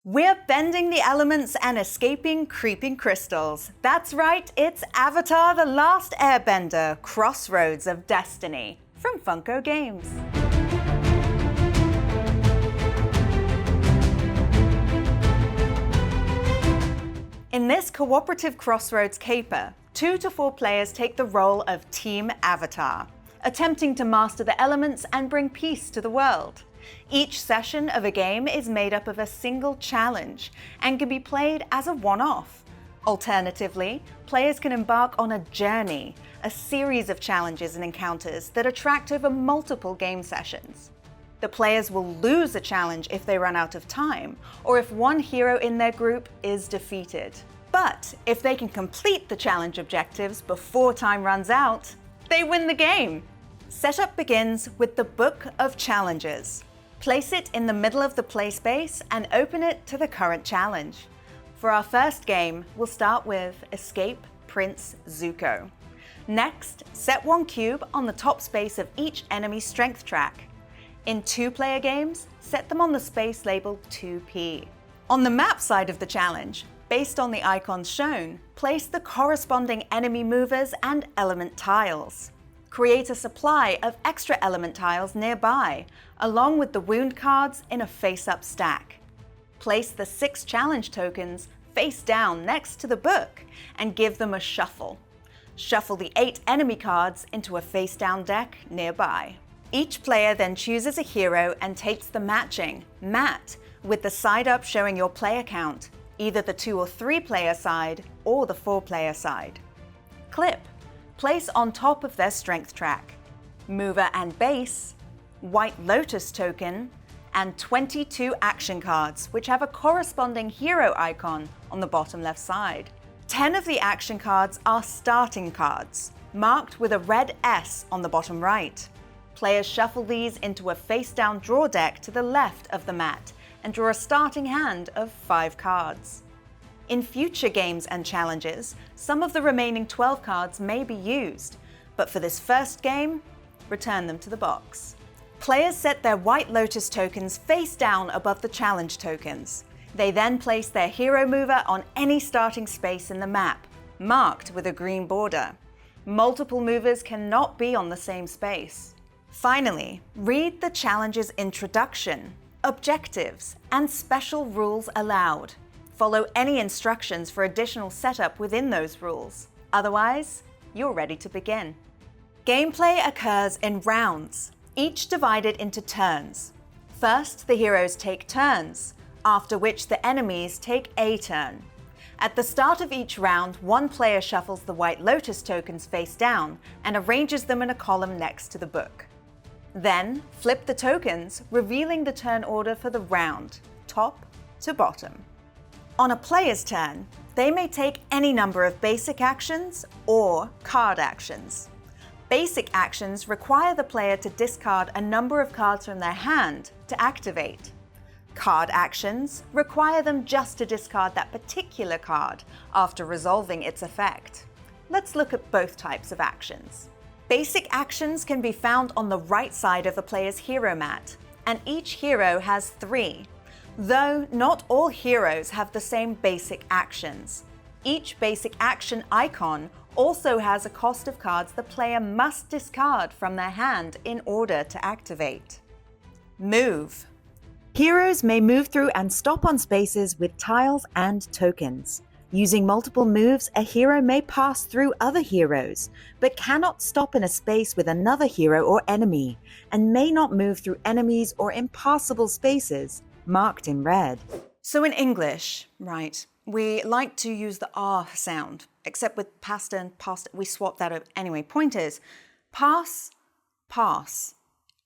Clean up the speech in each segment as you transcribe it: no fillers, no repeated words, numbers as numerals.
We're bending the elements and escaping creeping crystals. That's right, it's Avatar: The Last Airbender Crossroads of Destiny from Funko Games. In this cooperative Crossroads caper, 2 to 4 players take the role of Team Avatar, attempting to master the elements and bring peace to the world. Each session of a game is made up of a single challenge and can be played as a one-off. Alternatively, players can embark on a journey, a series of challenges and encounters that are tracked over multiple game sessions. The players will lose a challenge if they run out of time, or if one hero in their group is defeated. But if they can complete the challenge objectives before time runs out, they win the game. Setup begins with the Book of Challenges. Place it in the middle of the play space and open it to the current challenge. For our first game, we'll start with Escape Prince Zuko. Next, set 1 cube on the top space of each enemy's strength track. In 2-player games, set them on the space labeled 2P. On the map side of the challenge, based on the icons shown, place the corresponding enemy movers and element tiles. Create a supply of extra element tiles nearby, along with the wound cards in a face-up stack. Place the 6 challenge tokens face down next to the book and give them a shuffle. Shuffle the 8 enemy cards into a face-down deck nearby. Each player then chooses a hero and takes the matching mat with the side up showing your player count, either the 2 or 3 player side or the 4 player side. Clip. Place on top of their strength track. Mover and base, White Lotus token, and 22 action cards, which have a corresponding hero icon on the bottom left side. 10 of the action cards are starting cards, marked with a red S on the bottom right. Players shuffle these into a face-down draw deck to the left of the mat and draw a starting hand of 5 cards. In future games and challenges, some of the remaining 12 cards may be used, but for this first game, return them to the box. Players set their White Lotus tokens face down above the challenge tokens. They then place their hero mover on any starting space in the map, marked with a green border. Multiple movers cannot be on the same space. Finally, read the challenge's introduction, objectives, and special rules aloud. Follow any instructions for additional setup within those rules. Otherwise, you're ready to begin. Gameplay occurs in rounds, each divided into turns. First, the heroes take turns, after which the enemies take a turn. At the start of each round, one player shuffles the White Lotus tokens face down and arranges them in a column next to the book. Then, flip the tokens, revealing the turn order for the round, top to bottom. On a player's turn, they may take any number of basic actions or card actions. Basic actions require the player to discard a number of cards from their hand to activate. Card actions require them just to discard that particular card after resolving its effect. Let's look at both types of actions. Basic actions can be found on the right side of the player's hero mat, and each hero has 3. Though not all heroes have the same basic actions. Each basic action icon also has a cost of cards the player must discard from their hand in order to activate. Move. Heroes may move through and stop on spaces with tiles and tokens. Using multiple moves, a hero may pass through other heroes, but cannot stop in a space with another hero or enemy, and may not move through enemies or impassable spaces marked in red. So in English, right, we like to use the R sound, except with pasta and pasta, we swap that up. Anyway, point is, pass, pass,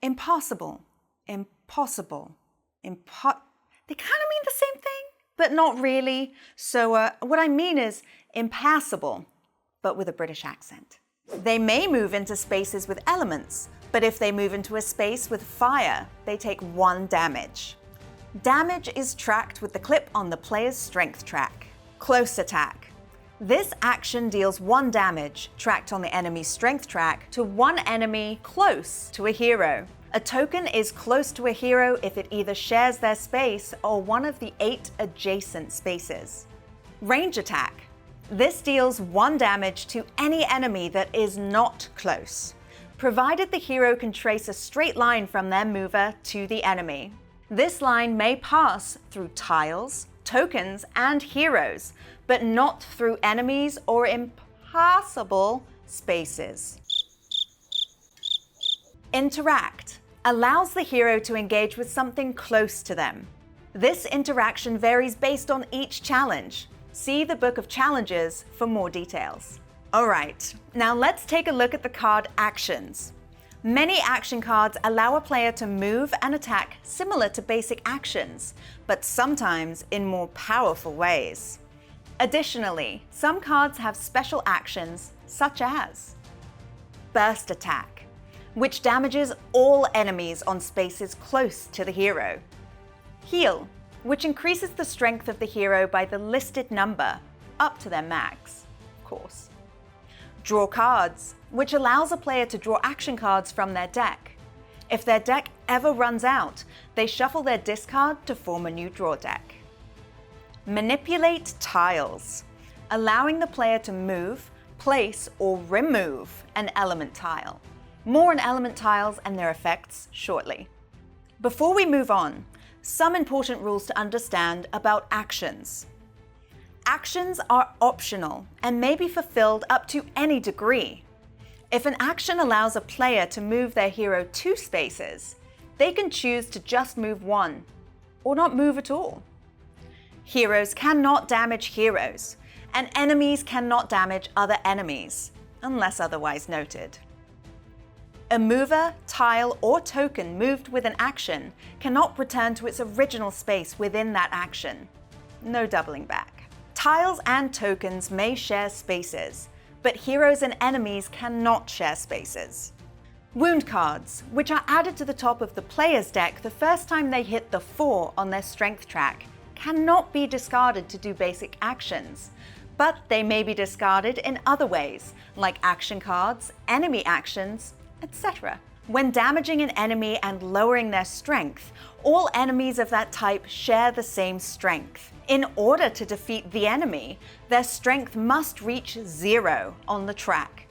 impassable, impossible, they kind of mean the same thing, but not really. So what I mean is impassable, but with a British accent. They may move into spaces with elements, but if they move into a space with fire, they take 1 damage. Damage is tracked with the clip on the player's strength track. Close attack. This action deals 1 damage, tracked on the enemy's strength track, to 1 enemy close to a hero. A token is close to a hero if it either shares their space or one of the 8 adjacent spaces. Range attack. This deals 1 damage to any enemy that is not close, provided the hero can trace a straight line from their mover to the enemy. This line may pass through tiles, tokens, and heroes, but not through enemies or impassable spaces. Interact allows the hero to engage with something close to them. This interaction varies based on each challenge. See the Book of Challenges for more details. Alright, now let's take a look at the card actions. Many action cards allow a player to move and attack similar to basic actions, but sometimes in more powerful ways. Additionally, some cards have special actions such as Burst Attack, which damages all enemies on spaces close to the hero. Heal, which increases the strength of the hero by the listed number, up to their max, of course. Draw cards, which allows a player to draw action cards from their deck. If their deck ever runs out, they shuffle their discard to form a new draw deck. Manipulate tiles, allowing the player to move, place, or remove an element tile. More on element tiles and their effects shortly. Before we move on, some important rules to understand about actions. Actions are optional and may be fulfilled up to any degree. If an action allows a player to move their hero 2 spaces, they can choose to just move 1, or not move at all. Heroes cannot damage heroes, and enemies cannot damage other enemies, unless otherwise noted. A mover, tile, or token moved with an action cannot return to its original space within that action. No doubling back. Tiles and tokens may share spaces, but heroes and enemies cannot share spaces. Wound cards, which are added to the top of the player's deck the first time they hit the 4 on their strength track, cannot be discarded to do basic actions, but they may be discarded in other ways, like action cards, enemy actions, etc. When damaging an enemy and lowering their strength, all enemies of that type share the same strength. In order to defeat the enemy, their strength must reach 0 on the track.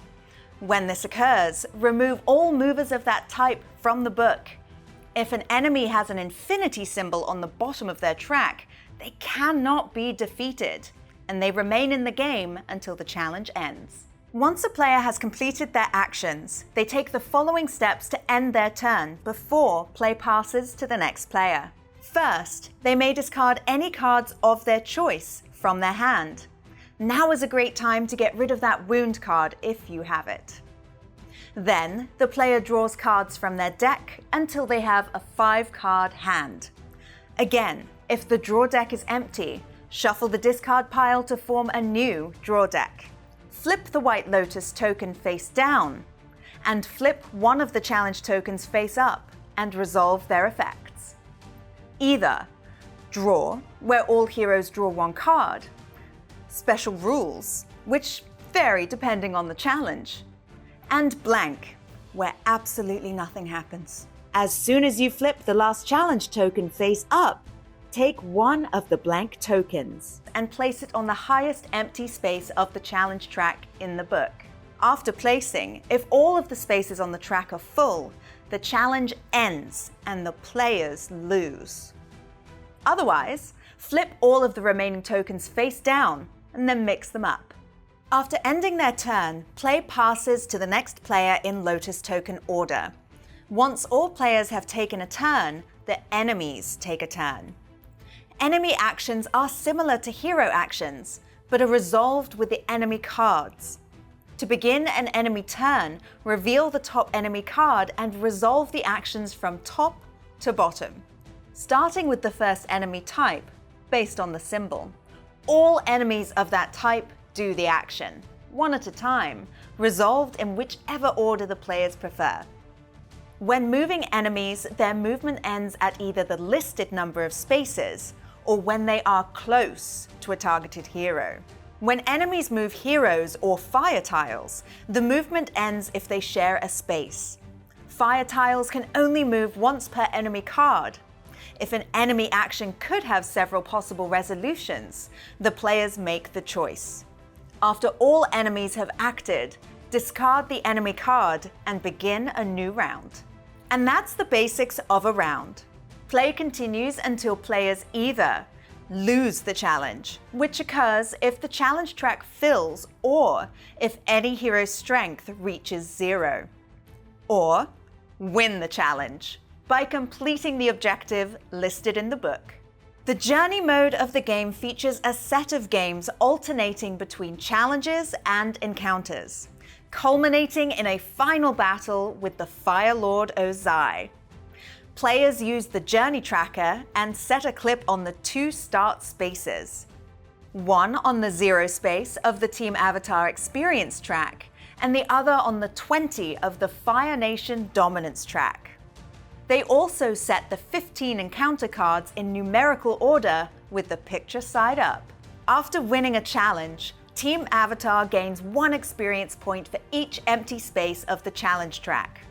When this occurs, remove all movers of that type from the book. If an enemy has an infinity symbol on the bottom of their track, they cannot be defeated, and they remain in the game until the challenge ends. Once a player has completed their actions, they take the following steps to end their turn before play passes to the next player. First, they may discard any cards of their choice from their hand. Now is a great time to get rid of that wound card if you have it. Then, the player draws cards from their deck until they have a 5-card hand. Again, if the draw deck is empty, shuffle the discard pile to form a new draw deck. Flip the White Lotus token face down, and flip one of the challenge tokens face up and resolve their effects. Either draw, where all heroes draw 1 card, special rules, which vary depending on the challenge, and blank, where absolutely nothing happens. As soon as you flip the last challenge token face up, take one of the blank tokens and place it on the highest empty space of the challenge track in the book. After placing, if all of the spaces on the track are full, the challenge ends and the players lose. Otherwise, flip all of the remaining tokens face down and then mix them up. After ending their turn, play passes to the next player in Lotus token order. Once all players have taken a turn, the enemies take a turn. Enemy actions are similar to hero actions, but are resolved with the enemy cards. To begin an enemy turn, reveal the top enemy card and resolve the actions from top to bottom, starting with the first enemy type, based on the symbol. All enemies of that type do the action, one at a time, resolved in whichever order the players prefer. When moving enemies, their movement ends at either the listed number of spaces or when they are close to a targeted hero. When enemies move heroes or fire tiles, the movement ends if they share a space. Fire tiles can only move once per enemy card. If an enemy action could have several possible resolutions, the players make the choice. After all enemies have acted, discard the enemy card and begin a new round. And that's the basics of a round. Play continues until players either lose the challenge, which occurs if the challenge track fills or if any hero's strength reaches 0, or win the challenge by completing the objective listed in the book. The journey mode of the game features a set of games alternating between challenges and encounters, culminating in a final battle with the Fire Lord Ozai. Players use the journey tracker and set a clip on the 2 start spaces, one on the 0 space of the Team Avatar experience track, and the other on the 20 of the Fire Nation dominance track. They also set the 15 encounter cards in numerical order with the picture side up. After winning a challenge, Team Avatar gains 1 experience point for each empty space of the challenge track.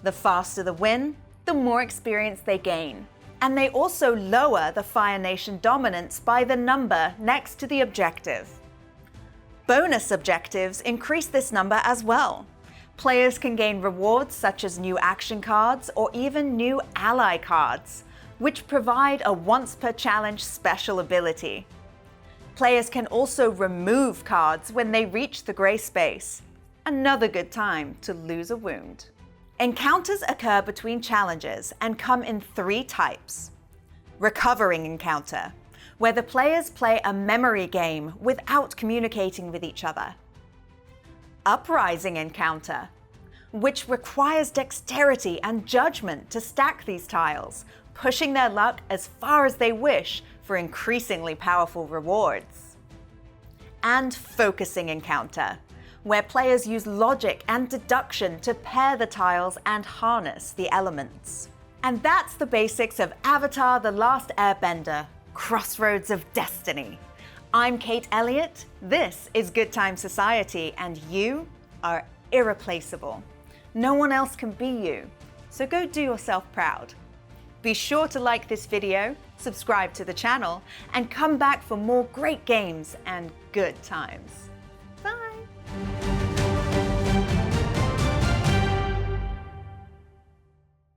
The faster the win, the more experience they gain. And they also lower the Fire Nation dominance by the number next to the objective. Bonus objectives increase this number as well. Players can gain rewards such as new action cards or even new ally cards, which provide a once per challenge special ability. Players can also remove cards when they reach the grey space. Another good time to lose a wound. Encounters occur between challenges and come in 3 types. Recovering encounter, where the players play a memory game without communicating with each other. Uprising encounter, which requires dexterity and judgment to stack these tiles, pushing their luck as far as they wish for increasingly powerful rewards. And focusing encounter, where players use logic and deduction to pair the tiles and harness the elements. And that's the basics of Avatar: The Last Airbender, Crossroads of Destiny. I'm Kate Elliott, this is Good Time Society, and you are irreplaceable. No one else can be you, so go do yourself proud. Be sure to like this video, subscribe to the channel, and come back for more great games and good times.